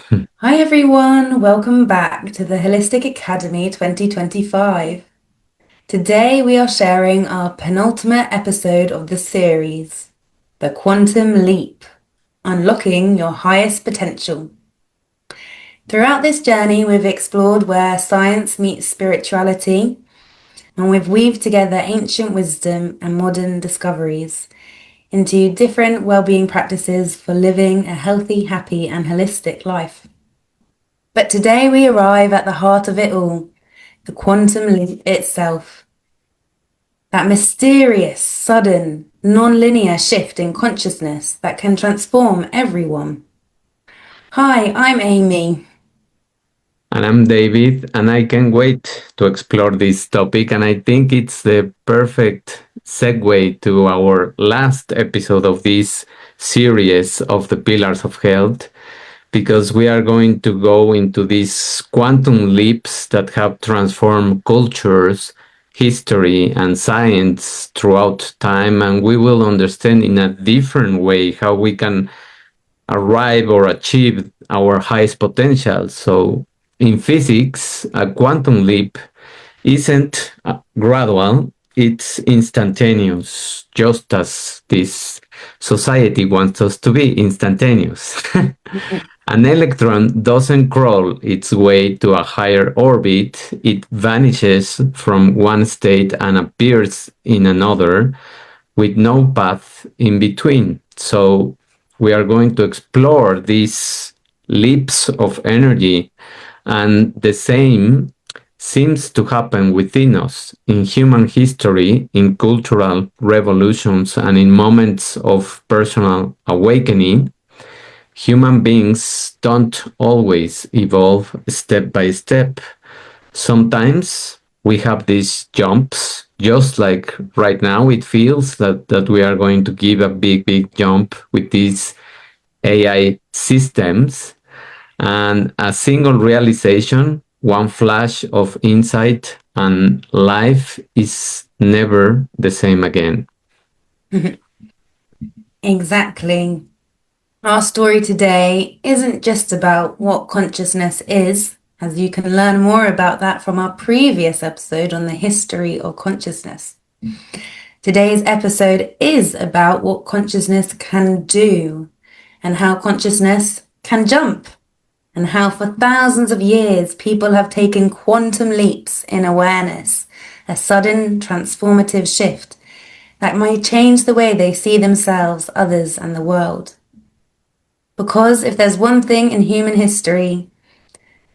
Hi everyone, welcome back to the Holistic Academy 2025. Today we are sharing our penultimate episode of the series, The Quantum Leap, Unlocking Your Highest Potential. Throughout this journey, we've explored where science meets spirituality, and we've weaved together ancient wisdom and modern discoveries into different well-being practices for living a healthy, happy, and holistic life. But today we arrive at the heart of it all, the quantum leap itself. That mysterious, sudden, non-linear shift in consciousness that can transform everyone. Hi, I'm Amy. And I'm David, and I can't wait to explore this topic. And I think it's the perfect segue to our last episode of this series of the Pillars of Health, because we are going to go into these quantum leaps that have transformed cultures, history, and science throughout time. And we will understand in a different way how we can arrive or achieve our highest potential. So, in physics, a quantum leap isn't gradual, it's instantaneous, just as this society wants us to be instantaneous. An electron doesn't crawl its way to a higher orbit, it vanishes from one state and appears in another with no path in between. So we are going to explore these leaps of energy, and the same seems to happen within us in human history, in cultural revolutions, and in moments of personal awakening. Human beings don't always evolve step by step. Sometimes we have these jumps, just like right now, it feels that we are going to give a big jump with these AI systems, and a single realization, one flash of insight, and life is never the same again. Exactly. Our story today isn't just about what consciousness is, as you can learn more about that from our previous episode on the history of consciousness. Today's episode is about what consciousness can do and how consciousness can jump, and how for thousands of years people have taken quantum leaps in awareness, a sudden transformative shift that may change the way they see themselves, others, and the world. Because if there's one thing in human history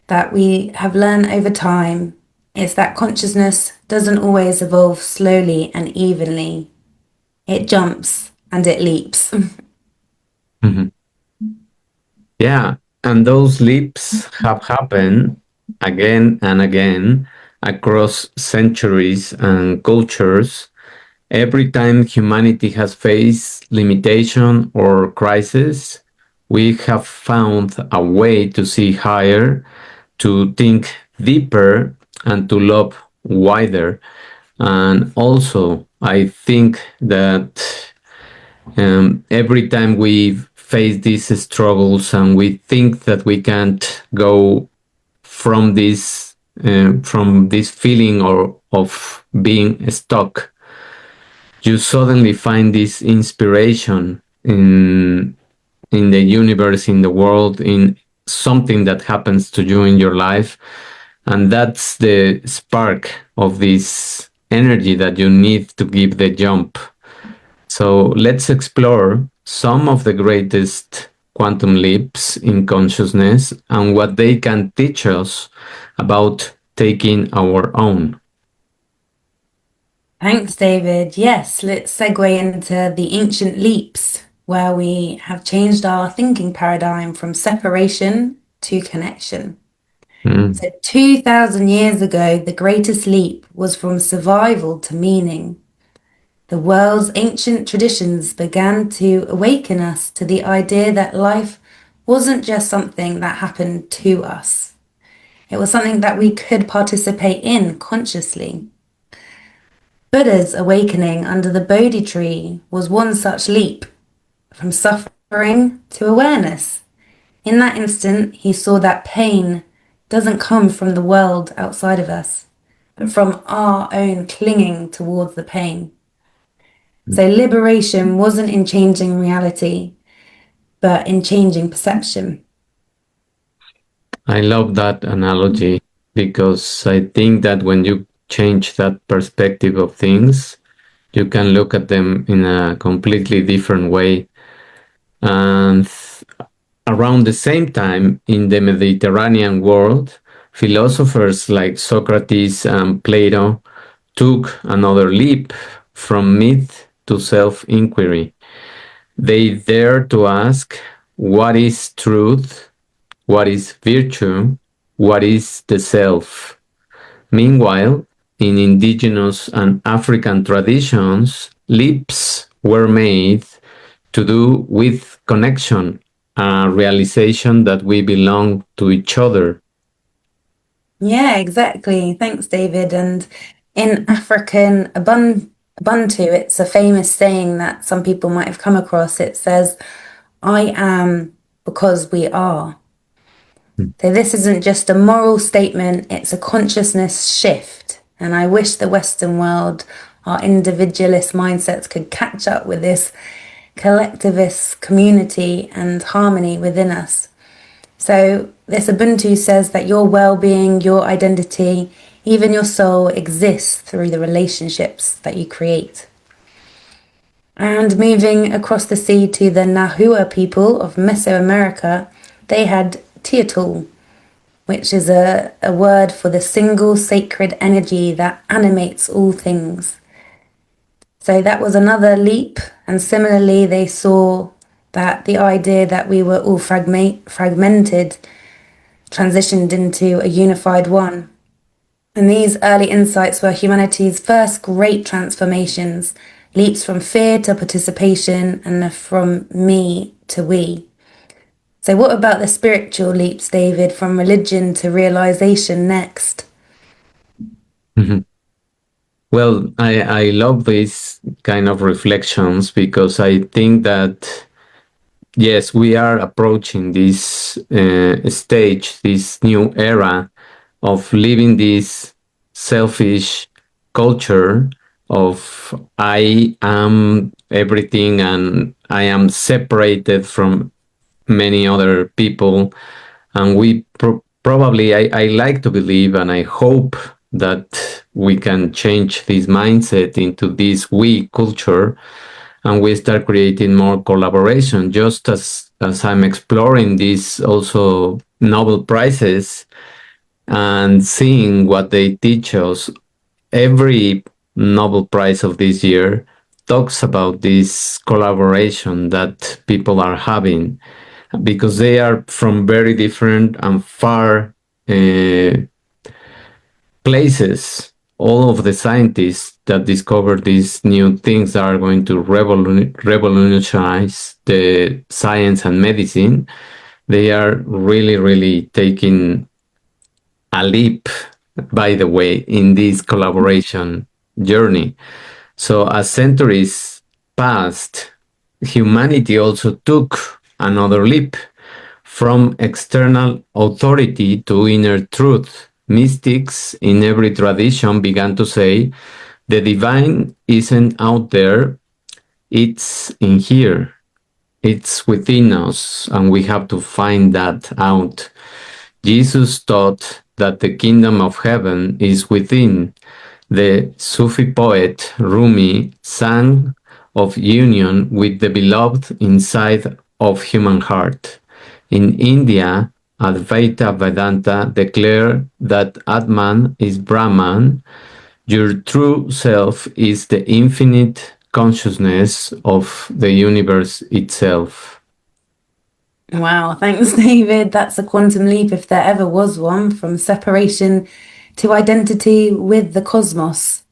that we have learned over time, it's that consciousness doesn't always evolve slowly and evenly. It jumps and it leaps. Mhm. Yeah, and those leaps have happened again and again across centuries and cultures. Every time humanity has faced limitation or crisis, we have found a way to see higher, to think deeper, and to love wider. And also, I think that every time we face these struggles and we think that we can't go from this feeling or of being stuck, you suddenly find this inspiration in the universe, in the world, in something that happens to you in your life, and that's the spark of this energy that you need to give the jump. So let's explore some of the greatest quantum leaps in consciousness and what they can teach us about taking our own. Thanks, David. Yes, let's segue into the ancient leaps, where we have changed our thinking paradigm from separation to connection. Mm. So, 2,000 years ago, the greatest leap was from survival to meaning. The world's ancient traditions began to awaken us to the idea that life wasn't just something that happened to us, it was something that we could participate in consciously. Buddha's awakening under the Bodhi tree was one such leap from suffering to awareness. In that instant, he saw that pain doesn't come from the world outside of us, but from our own clinging towards the pain. So liberation wasn't in changing reality, but in changing perception. I love that analogy because I think that when you change that perspective of things, you can look at them in a completely different way. And around the same time, in the Mediterranean world, philosophers like Socrates and Plato took another leap from myth to self inquiry. They dared to ask, what is truth? What is virtue? What is the self? Meanwhile, in indigenous and African traditions, leaps were made to do with connection, a realization that we belong to each other. Yeah, exactly. Thanks, David. And in African Ubuntu, it's a famous saying that some people might have come across. It says, I am because we are. So this isn't just a moral statement, it's a consciousness shift. And I wish the Western world, our individualist mindsets could catch up with this collectivist community and harmony within us. So this Ubuntu says that your well-being, your identity, even your soul exists through the relationships that you create. And moving across the sea to the Nahua people of Mesoamerica, they had Teotl, which is a word for the single sacred energy that animates all things. So that was another leap. And similarly, they saw that the idea that we were all fragmented transitioned into a unified one. And these early insights were humanity's first great transformations, leaps from fear to participation and from me to we. So, what about the spiritual leaps, David, from religion to realization next? Mhm. Well, I love these kind of reflections because I think that, yes, we are approaching this stage, this new era of living this selfish culture of I am everything and I am separated from many other people. And we probably, I like to believe and I hope that we can change this mindset into this we culture and we start creating more collaboration. Just as I'm exploring these also Nobel Prizes and seeing what they teach us, every Nobel Prize of this year talks about this collaboration that people are having because they are from very different and far uh, places. All of the scientists that discover these new things that are going to revolutionize the science and medicine, they are really, really taking a leap, by the way, in this collaboration journey. So, as centuries passed, humanity also took another leap from external authority to inner truth. Mystics in every tradition began to say the divine isn't out there, it's in here, it's within us, and we have to find that out. Jesus taught that the kingdom of heaven is within. The Sufi poet Rumi sang of union with the beloved inside of human heart. In India, Advaita Vedanta declared that Atman is Brahman. Your true self is the infinite consciousness of the universe itself. Wow, thanks, David. That's a quantum leap if there ever was one, from separation to identity with the cosmos,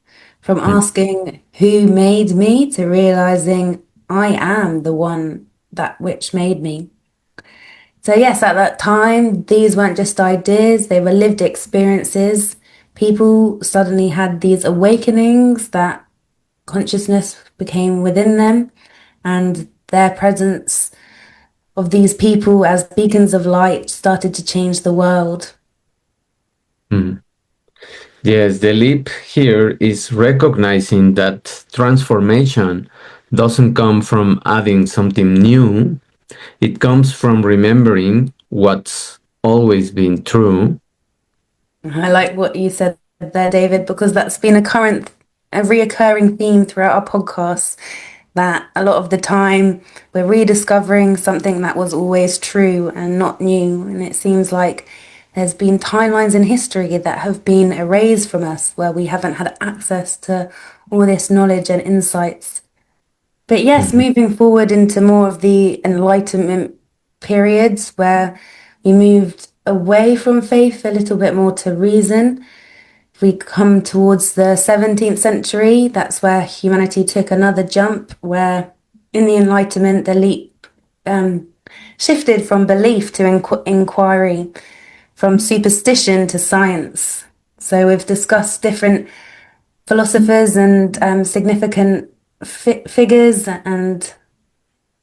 from asking who made me to realizing I am the one that which made me. So, yes, at that time, these weren't just ideas, they were lived experiences. People suddenly had these awakenings that consciousness became within them, and their presence of these people as beacons of light started to change the world. Mhm. Yes, the leap here is recognizing that transformation doesn't come from adding something new, it comes from remembering what's always been true. I like what you said there, David, because that's been a reoccurring theme throughout our podcasts. That a lot of the time we're rediscovering something that was always true and not new. And it seems like there's been timelines in history that have been erased from us where we haven't had access to all this knowledge and insights. But yes, Mhm. moving forward into more of the Enlightenment periods where we moved away from faith a little bit more to reason. If we come towards the 17th century, that's where humanity took another jump, where in the Enlightenment, the leap um, shifted from belief to inquiry, from superstition to science. So we've discussed different philosophers and significant figures and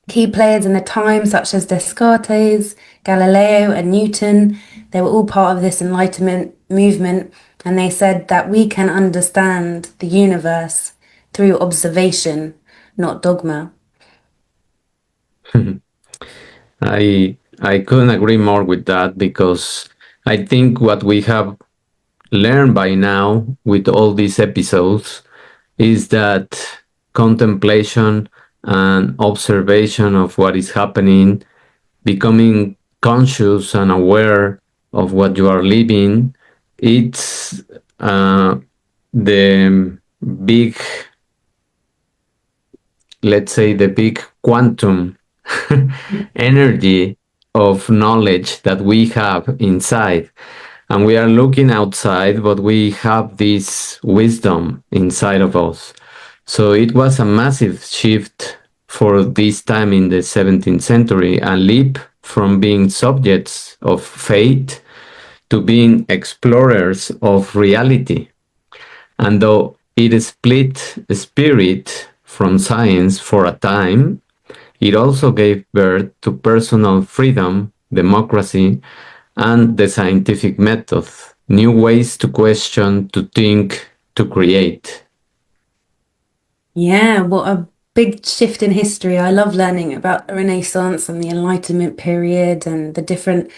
key players in the time, such as Descartes, Galileo, and Newton. They were all part of this Enlightenment movement, and they said that we can understand the universe through observation, not dogma. I couldn't agree more with that because I think what we have learned by now with all these episodes is that contemplation and observation of what is happening, becoming conscious and aware of what you are living, it's the big, let's say, the big quantum energy of knowledge that we have inside. And we are looking outside, but we have this wisdom inside of us. So it was a massive shift for this time in the 17th century, a leap from being subjects of fate to being explorers of reality. And though it split spirit from science for a time, it also gave birth to personal freedom, democracy, and the scientific method, new ways to question, to think, to create. Yeah, what a big shift in history. I love learning about the Renaissance and the Enlightenment period and the different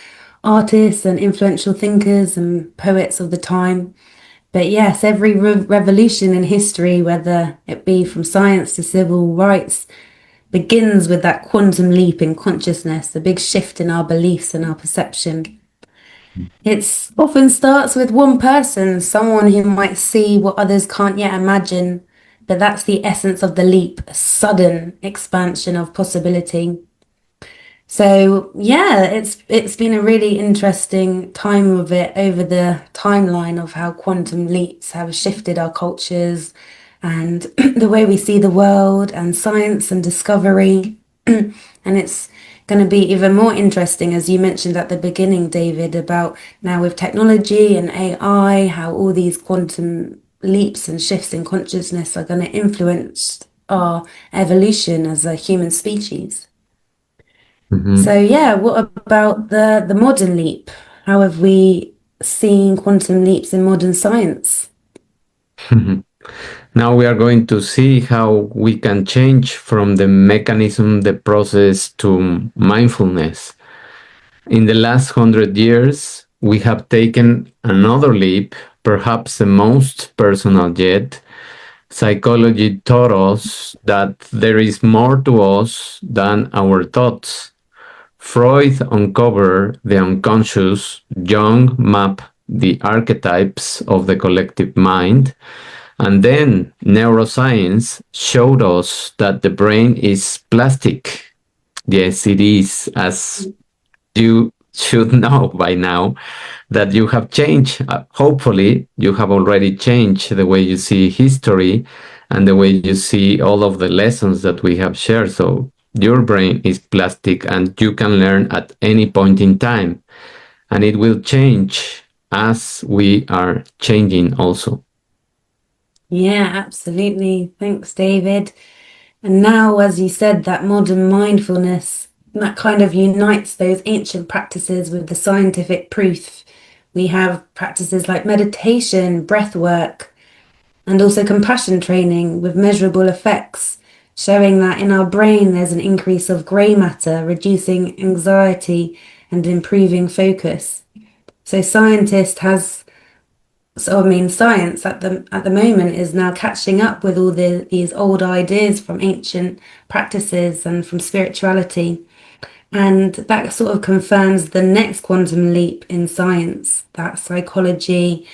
artists and influential thinkers and poets of the time. But yes, every revolution in history, whether it be from science to civil rights, begins with that quantum leap in consciousness, a big shift in our beliefs and our perception. It often starts with one person, someone who might see what others can't yet imagine, but that's the essence of the leap, a sudden expansion of possibility. So yeah, it's been a really interesting time of it over the timeline of how quantum leaps have shifted our cultures and the way we see the world and science and discovery. And it's going to be even more interesting, as you mentioned at the beginning, David, about now with technology and AI, how all these quantum leaps and shifts in consciousness are going to influence our evolution as a human species. Mhm. So yeah, what about the modern leap? How have we seen quantum leaps in modern science? Now we are going to see how we can change from the mechanism, the process to mindfulness. In the last 100 years, we have taken another leap, perhaps the most personal yet. Psychology taught us that there is more to us than our thoughts. Freud uncovered the unconscious, Jung mapped the archetypes of the collective mind, and then neuroscience showed us that the brain is plastic. Yes, it is, as you should know by now that you have changed. Hopefully, you have already changed the way you see history and the way you see all of the lessons that we have shared. So, your brain is plastic and you can learn at any point in time, and it will change as we are changing also. Yeah, absolutely. Thanks, David. And now, as you said, that modern mindfulness. that kind of unites those ancient practices with the scientific proof. We have practices like meditation, breath work, and also compassion training with measurable effects, showing that in our brain there's an increase of grey matter, reducing anxiety and improving focus. So science at the moment is now catching up with all these old ideas from ancient practices and from spirituality. And that sort of confirms the next quantum leap in science, that psychology,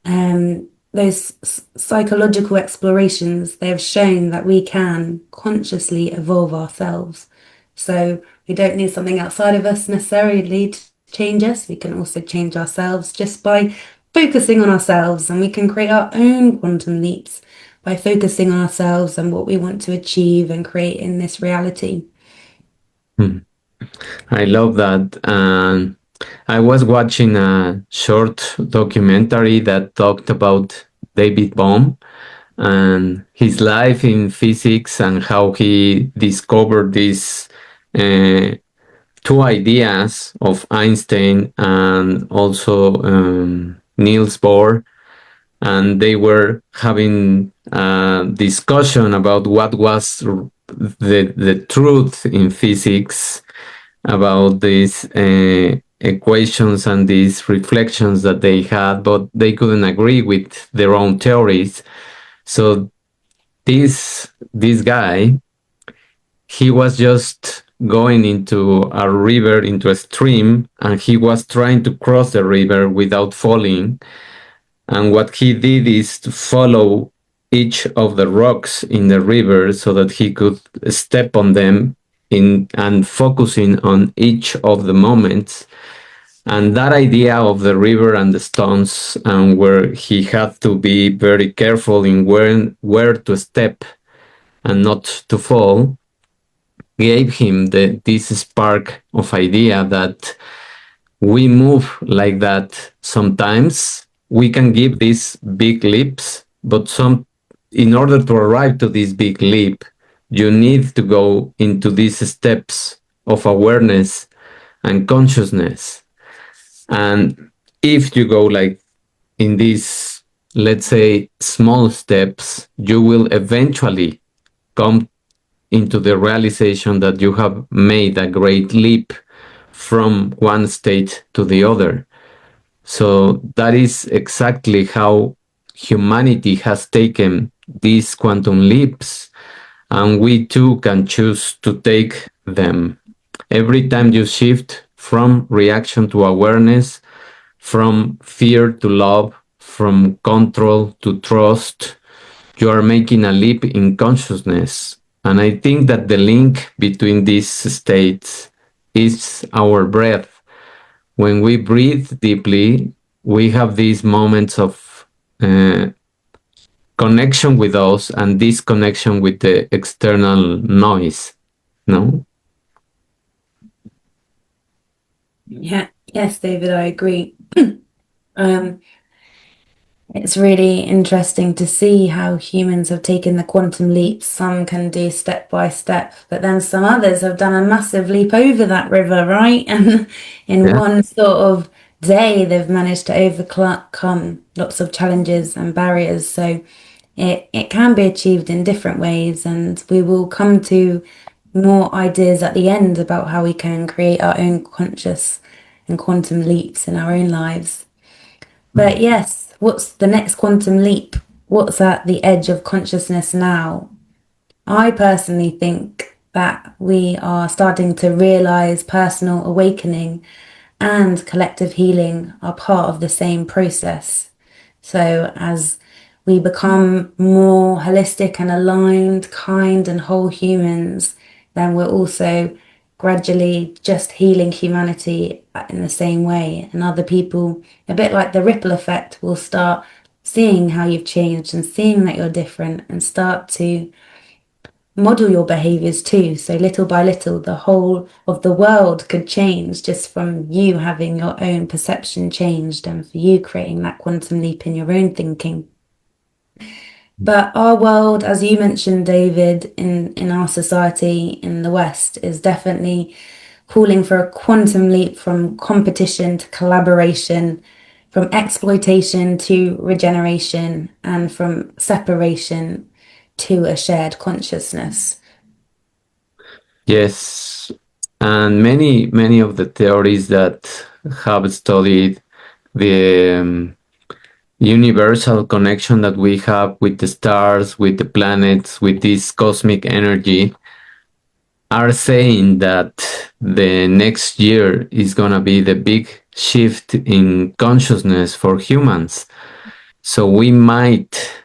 those psychological explorations, they have shown that we can consciously evolve ourselves. So we don't need something outside of us necessarily to change us. We can also change ourselves just by focusing on ourselves, and we can create our own quantum leaps by focusing on ourselves and what we want to achieve and create in this reality. Hmm. I love that. And I was watching a short documentary that talked about David Bohm and his life in physics and how he discovered these uh, two ideas of Einstein and also Niels Bohr, and they were having a discussion about what was the truth in physics about these equations and these reflections that they had, but they couldn't agree with their own theories. So this guy, he was just going into a river, into a stream, and he was trying to cross the river without falling. And what he did is to follow each of the rocks in the river so that he could step on them in and focusing on each of the moments. And that idea of the river and the stones, and where he had to be very careful in where to step and not to fall, gave him this spark of idea that we move like that sometimes. We can give these big leaps, but in order to arrive to this big leap, you need to go into these steps of awareness and consciousness. And if you go like in these, let's say, small steps, you will eventually come into the realization that you have made a great leap from one state to the other. So that is exactly how humanity has taken these quantum leaps, and we too can choose to take them. Every time you shift from reaction to awareness, from fear to love, from control to trust, you are making a leap in consciousness. And I think that the link between these states is our breath. When we breathe deeply, we have these moments of uh, connection with us and disconnection with the external noise. No? Yeah, yes, David, I agree. Um, it's really interesting to see how humans have taken the quantum leap. Some can do step by step, but then some others have done a massive leap over that river, right? And in Yeah. one sort of day, they've managed to overcome lots of challenges and barriers. So it can be achieved in different ways, and we will come to more ideas at the end about how we can create our own conscious and quantum leaps in our own lives. But yes, what's the next quantum leap? What's at the edge of consciousness now? I personally think that we are starting to realize personal awakening and collective healing are part of the same process. So, as we become more holistic and aligned, kind and whole humans, then we're also gradually just healing humanity in the same way. And other people, a bit like the ripple effect, will start seeing how you've changed and seeing that you're different and start to model your behaviors too. So little by little, the whole of the world could change just from you having your own perception changed and for you creating that quantum leap in your own thinking. But our world, as you mentioned, David, in our society in the West, is definitely calling for a quantum leap from competition to collaboration, from exploitation to regeneration, and from separation to a shared consciousness. Yes, and many of the theories that have studied the universal connection that we have with the stars, with the planets, with this cosmic energy, are saying that the next year is going to be the big shift in consciousness for humans. So we might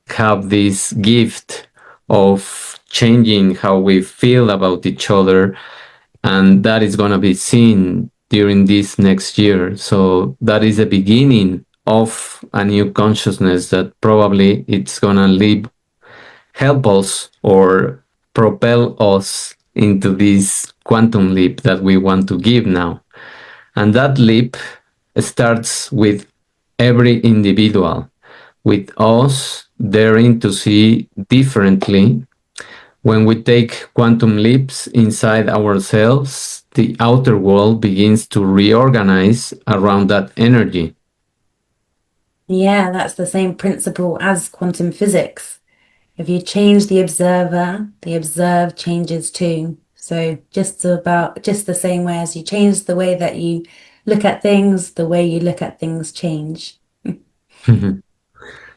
have this gift of changing how we feel about each other, and that is going to be seen during this next year. So that is the beginning of a new consciousness that probably it's going to leave, help us or propel us into this quantum leap that we want to give now. And that leap starts with every individual, with us daring to see differently. When we take quantum leaps inside ourselves, the outer world begins to reorganize around that energy. Yeah, that's the same principle as quantum physics. If you change the observed changes too. So just the same way as you change the way that you look at things, the way you look at things change.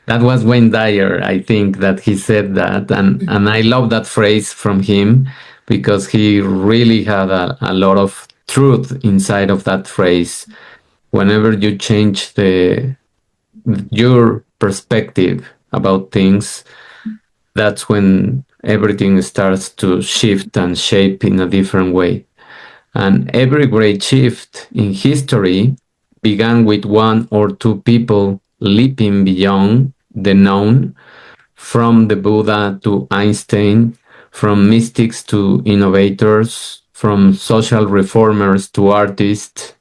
That was Wayne Dyer, I think, that he said that. And I love that phrase from him because he really had a lot of truth inside of that phrase. Whenever you change your perspective about things, that's when everything starts to shift and shape in a different way. And every great shift in history began with one or two people leaping beyond the known, from the Buddha to Einstein, from mystics to innovators, from social reformers to artists.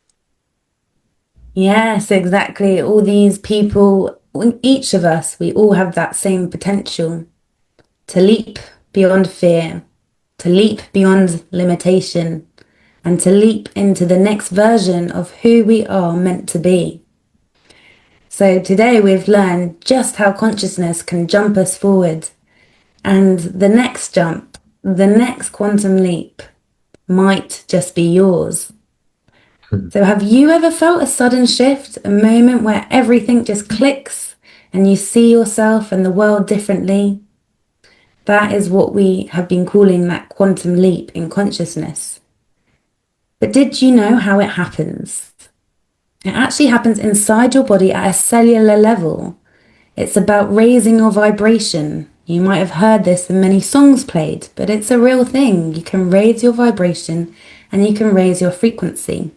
Yes, exactly. All these people, each of us, we all have that same potential to leap beyond fear, to leap beyond limitation, and to leap into the next version of who we are meant to be. So today we've learned just how consciousness can jump us forward. And the next jump, the next quantum leap, might just be yours. So, have you ever felt a sudden shift, a moment where everything just clicks and you see yourself and the world differently? That is what we have been calling that quantum leap in consciousness. But did you know how it happens? It actually happens inside your body at a cellular level. It's about raising your vibration. You might have heard this in many songs played, but it's a real thing. You can raise your vibration and you can raise your frequency.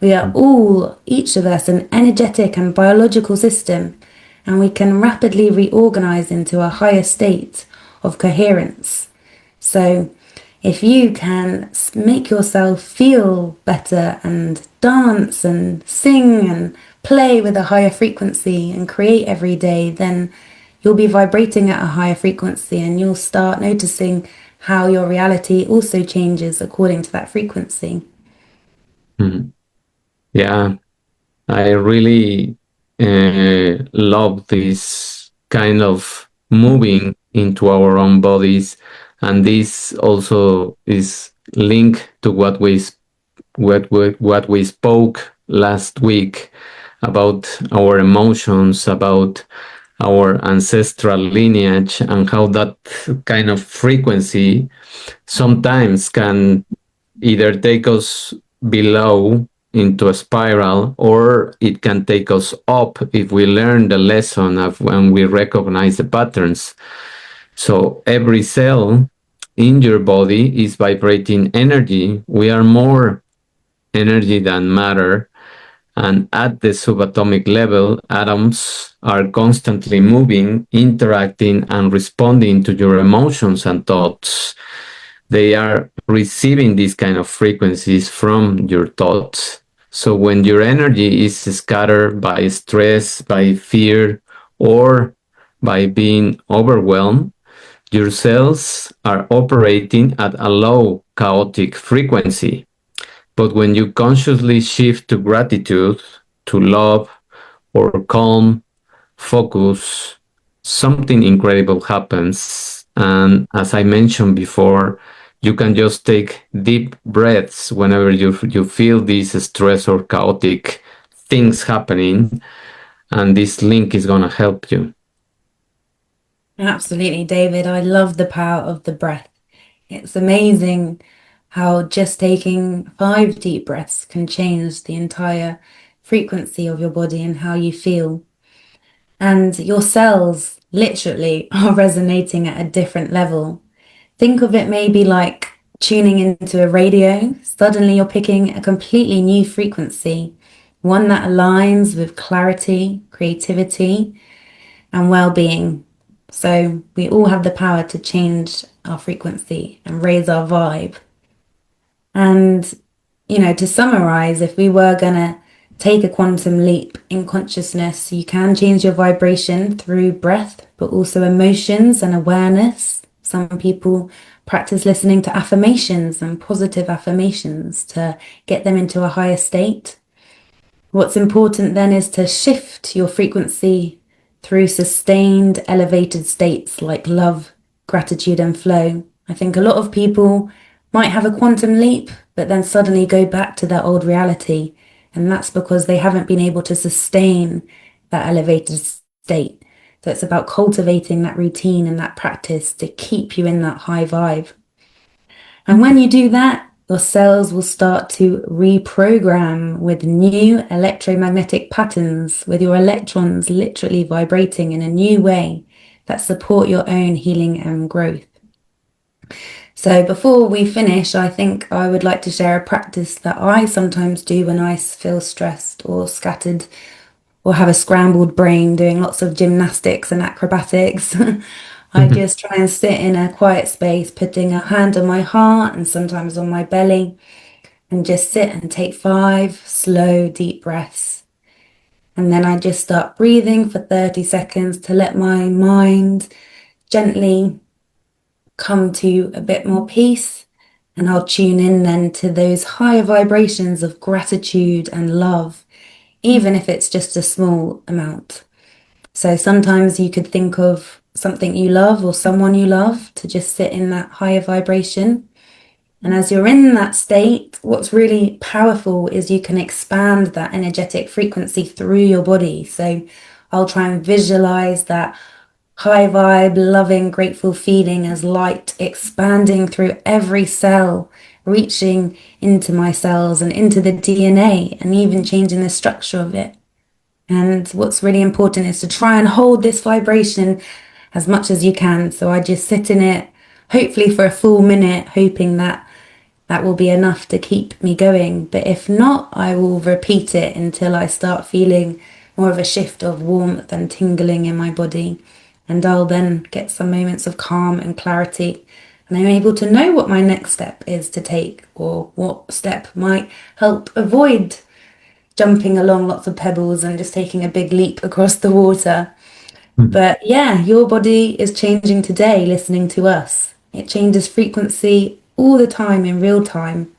We are all, each of us, an energetic and biological system, and we can rapidly reorganize into a higher state of coherence. So, if you can make yourself feel better and dance and sing and play with a higher frequency and create every day, then you'll be vibrating at a higher frequency and you'll start noticing how your reality also changes according to that frequency. Mhm. Yeah, I really love this kind of moving into our own bodies, and this also is linked to what we spoke last week about our emotions, about our ancestral lineage, and how that kind of frequency sometimes can either take us below into a spiral, or it can take us up if we learn the lesson of when we recognize the patterns. So every cell in your body is vibrating energy. We are more energy than matter. And at the subatomic level, atoms are constantly moving, interacting, and responding to your emotions and thoughts. They are receiving these kind of frequencies from your thoughts. So when your energy is scattered by stress, by fear, or by being overwhelmed, your cells are operating at a low chaotic frequency. But when you consciously shift to gratitude, to love, or calm, focus, something incredible happens. And as I mentioned before, you can just take deep breaths whenever you feel these stress or chaotic things happening, and this link is going to help you. Absolutely, David. I love the power of the breath. It's amazing how just taking 5 deep breaths can change the entire frequency of your body and how you feel. And your cells literally are resonating at a different level. Think of it maybe like tuning into a radio. Suddenly you're picking a completely new frequency, one that aligns with clarity, creativity, and well-being. So we all have the power to change our frequency and raise our vibe. And, to summarize, if we were going to take a quantum leap in consciousness, you can change your vibration through breath, but also emotions and awareness. Some people practice listening to affirmations and positive affirmations to get them into a higher state. What's important then is to shift your frequency through sustained, elevated states like love, gratitude, and flow. I think a lot of people might have a quantum leap, but then suddenly go back to their old reality. And that's because they haven't been able to sustain that elevated state. So it's about cultivating that routine and that practice to keep you in that high vibe. And when you do that, your cells will start to reprogram with new electromagnetic patterns, with your electrons literally vibrating in a new way that support your own healing and growth. So before we finish, I think I would like to share a practice that I sometimes do when I feel stressed or scattered or have a scrambled brain doing lots of gymnastics and acrobatics. I just try and sit in a quiet space, putting a hand on my heart and sometimes on my belly, and just sit and take 5 slow, deep breaths. And then I just start breathing for 30 seconds to let my mind gently come to a bit more peace. And I'll tune in then to those higher vibrations of gratitude and love, even if it's just a small amount. So sometimes you could think of something you love or someone you love to just sit in that higher vibration. And as you're in that state, what's really powerful is you can expand that energetic frequency through your body. So I'll try and visualize that high vibe, loving, grateful feeling as light expanding through every cell, reaching into my cells and into the DNA and even changing the structure of it. And what's really important is to try and hold this vibration as much as you can. So I just sit in it, hopefully for a full minute, hoping that that will be enough to keep me going. But if not, I will repeat it until I start feeling more of a shift of warmth and tingling in my body. And I'll then get some moments of calm and clarity. And I'm able to know what my next step is to take or what step might help avoid jumping along lots of pebbles and just taking a big leap across the water. But yeah, your body is changing today listening to us. It changes frequency all the time in real time.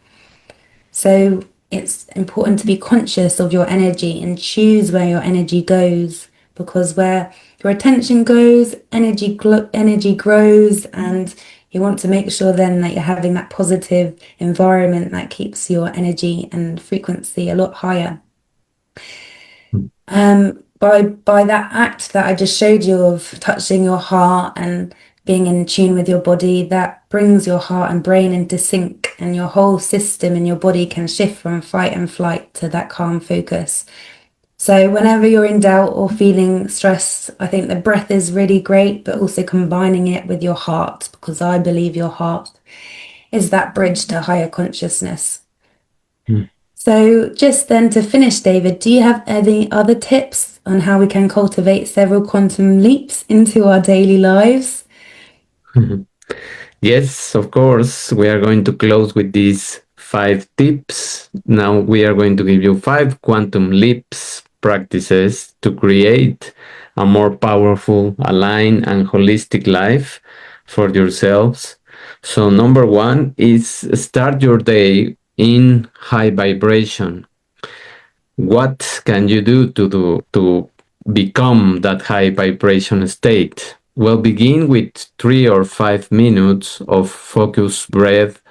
So it's important to be conscious of your energy and choose where your energy goes, because where your attention goes, energy grows, and you want to make sure then that you're having that positive environment that keeps your energy and frequency a lot higher. By that act that I just showed you of touching your heart and being in tune with your body, that brings your heart and brain into sync, and your whole system in your body can shift from fight and flight to that calm focus. So whenever you're in doubt or feeling stressed, I think the breath is really great, but also combining it with your heart, because I believe your heart is that bridge to higher consciousness. So, just then to finish, David, do you have any other tips on how we can cultivate several quantum leaps into our daily lives? Yes, of course. We are going to close with these 5 tips. Now we are going to give you 5 quantum leaps practices to create a more powerful, aligned, and holistic life for yourselves. So, number one is start your day in high vibration. What can you do to become that high vibration state? Well, begin with 3 or 5 minutes of focused breath,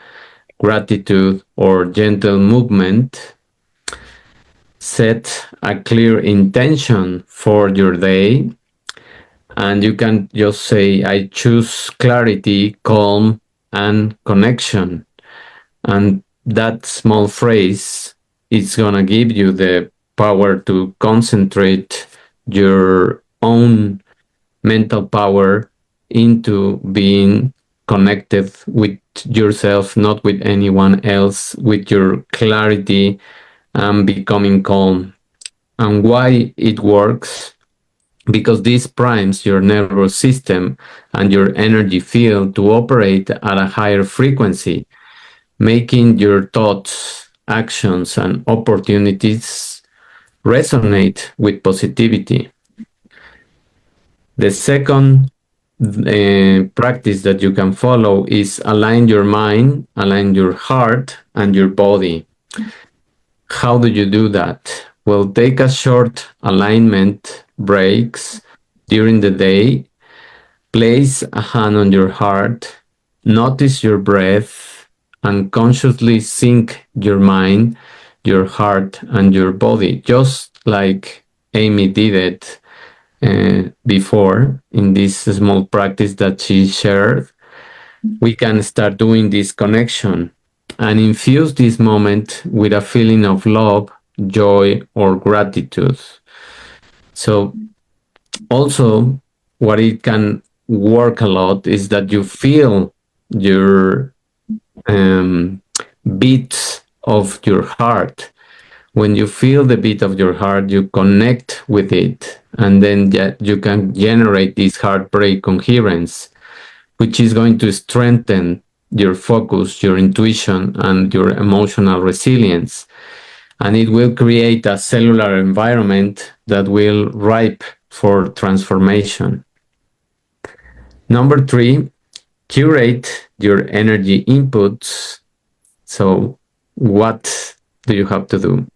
gratitude, or gentle movement. Set a clear intention for your day, and you can just say, I choose clarity, calm, and connection. And that small phrase is going to give you the power to concentrate your own mental power into being connected with yourself, not with anyone else, with your clarity and becoming calm. And why it works? Because this primes your nervous system and your energy field to operate at a higher frequency, making your thoughts, actions, and opportunities resonate with positivity. The second practice that you can follow is align your mind, align your heart, and your body. How do you do that? Well, take a short alignment breaks during the day. Place a hand on your heart, notice your breath, and consciously sync your mind, your heart, and your body, just like Amy did it before in this small practice that she shared. We can start doing this connection and infuse this moment with a feeling of love, joy, or gratitude. So, also, what it can work a lot is that you feel your um, beats of your heart. When you feel the beat of your heart, you connect with it, and then you can generate this heartbreak coherence, which is going to strengthen your focus, your intuition, and your emotional resilience. And it will create a cellular environment that will ripe for transformation. Number three, curate your energy inputs. So, what do you have to do?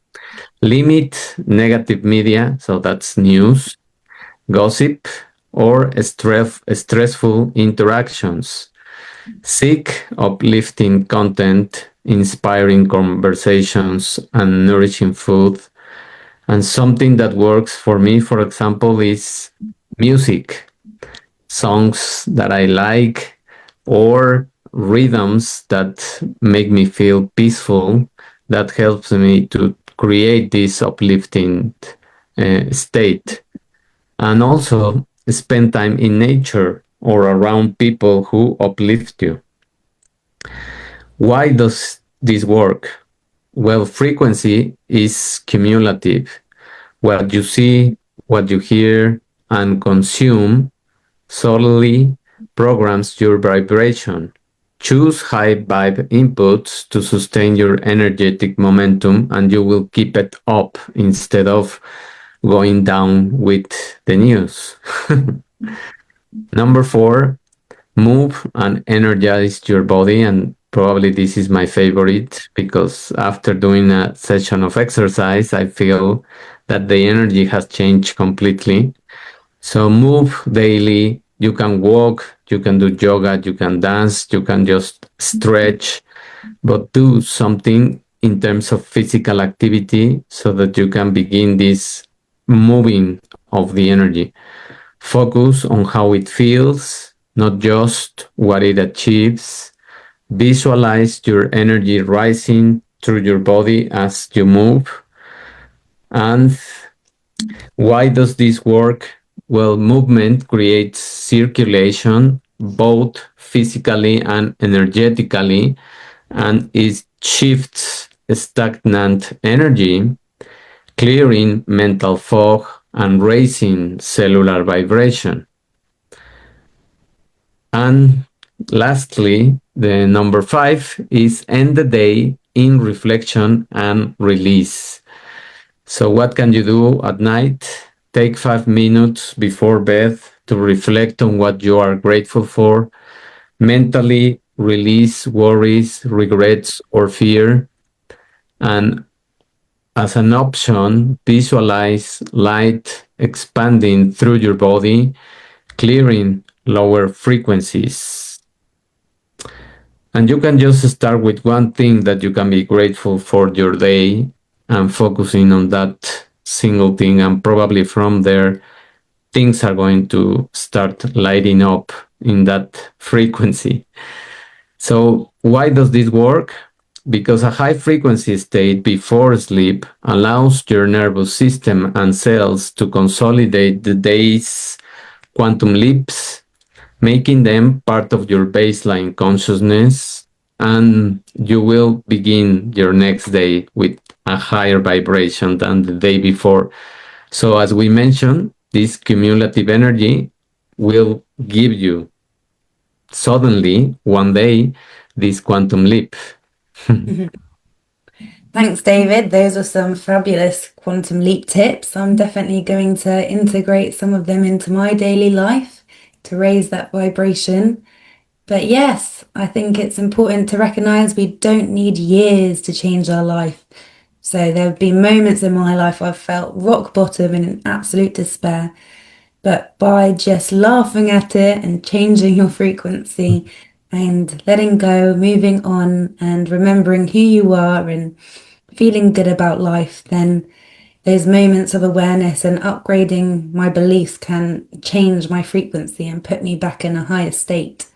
Limit negative media, so that's news, gossip, or stressful interactions. Seek uplifting content, inspiring conversations, and nourishing food. And something that works for me, for example, is music, songs that I like, or rhythms that make me feel peaceful. That helps me to create this uplifting state. And also spend time in nature or around people who uplift you. Why does this work? Well, frequency is cumulative. What you see, what you hear, and consume solely programs your vibration. Choose high vibe inputs to sustain your energetic momentum, and you will keep it up instead of going down with the news. Number four, move and energize your body. And probably this is my favorite because after doing a session of exercise, I feel that the energy has changed completely. So move daily. You can walk, you can do yoga, you can dance, you can just stretch, but do something in terms of physical activity so that you can begin this moving of the energy. Focus on how it feels, not just what it achieves. Visualize your energy rising through your body as you move. And why does this work? Well, movement creates circulation both physically and energetically, and it shifts stagnant energy, clearing mental fog and raising cellular vibration. And lastly, the number five is end the day in reflection and release. So, what can you do at night? Take 5 minutes before bed to reflect on what you are grateful for. Mentally release worries, regrets, or fear. And as an option, visualize light expanding through your body, clearing lower frequencies. And you can just start with one thing that you can be grateful for your day and focusing on that single thing. And probably from there, things are going to start lighting up in that frequency. So, why does this work? Because a high frequency state before sleep allows your nervous system and cells to consolidate the day's quantum leaps, making them part of your baseline consciousness, and you will begin your next day with a higher vibration than the day before. So, as we mentioned, this cumulative energy will give you suddenly one day this quantum leap. Thanks, David. Those are some fabulous quantum leap tips. I'm definitely going to integrate some of them into my daily life to raise that vibration. But yes, I think it's important to recognize we don't need years to change our life. So there have been moments in my life I've felt rock bottom and in absolute despair. But by just laughing at it and changing your frequency and letting go, moving on, and remembering who you are and feeling good about life, then those moments of awareness and upgrading my beliefs can change my frequency and put me back in a higher state.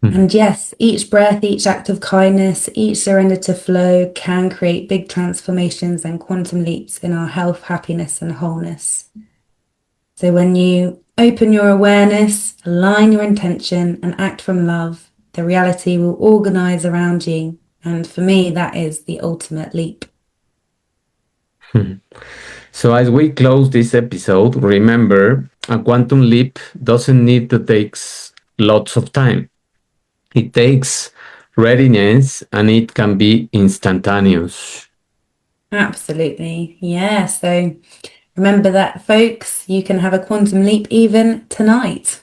And yes, each breath, each act of kindness, each surrender to flow can create big transformations and quantum leaps in our health, happiness, and wholeness. So when you open your awareness, align your intention, and act from love, the reality will organize around you. And for me, that is the ultimate leap. So, as we close this episode, remember a quantum leap doesn't need to take lots of time. It takes readiness and it can be instantaneous. Absolutely. Yeah. So remember that, folks, you can have a quantum leap even tonight.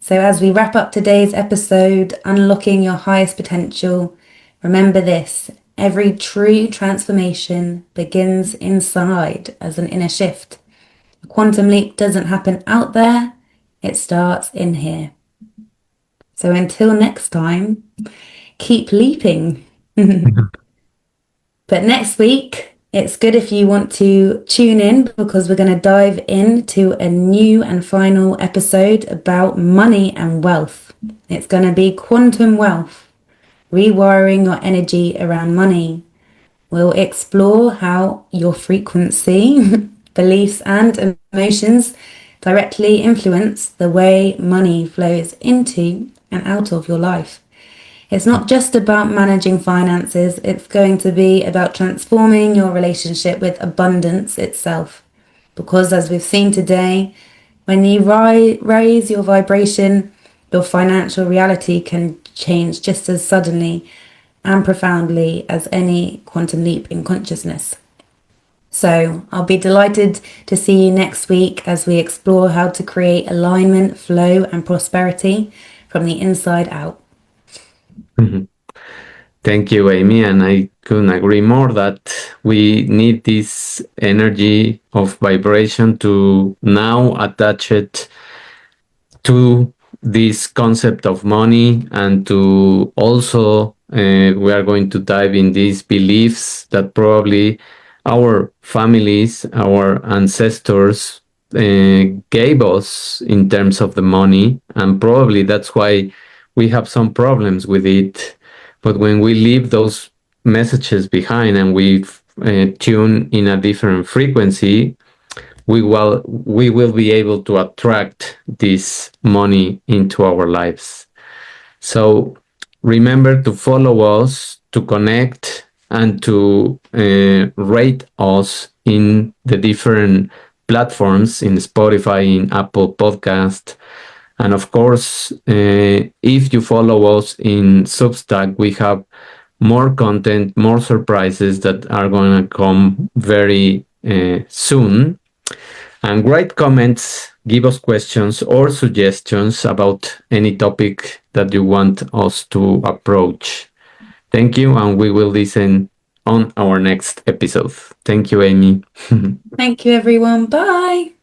So, as we wrap up today's episode, unlocking your highest potential, remember this: every true transformation begins inside as an inner shift. A quantum leap doesn't happen out there, it starts in here. So, until next time, keep leaping. But next week, it's good if you want to tune in because we're going to dive into a new and final episode about money and wealth. It's going to be quantum wealth, rewiring your energy around money. We'll explore how your frequency, beliefs, and emotions directly influence the way money flows into and out of your life. It's not just about managing finances, it's going to be about transforming your relationship with abundance itself. Because as we've seen today, when you raise your vibration, your financial reality can change just as suddenly and profoundly as any quantum leap in consciousness. So I'll be delighted to see you next week as we explore how to create alignment, flow, and prosperity from the inside out. Thank you, Amy. And I couldn't agree more that we need this energy of vibration to now attach it to this concept of money and to also we are going to dive in these beliefs that probably our families, our ancestors gave us in terms of the money, and probably that's why we have some problems with it. But when we leave those messages behind and we tune in a different frequency, we will be able to attract this money into our lives. So remember to follow us, to connect, and to rate us in the different platforms in Spotify, in Apple Podcast. And of course, if you follow us in Substack, we have more content, more surprises that are going to come very soon. And write comments, give us questions or suggestions about any topic that you want us to approach. Thank you, and we will listen on our next episode. Thank you, Amy. Thank you, everyone. Bye.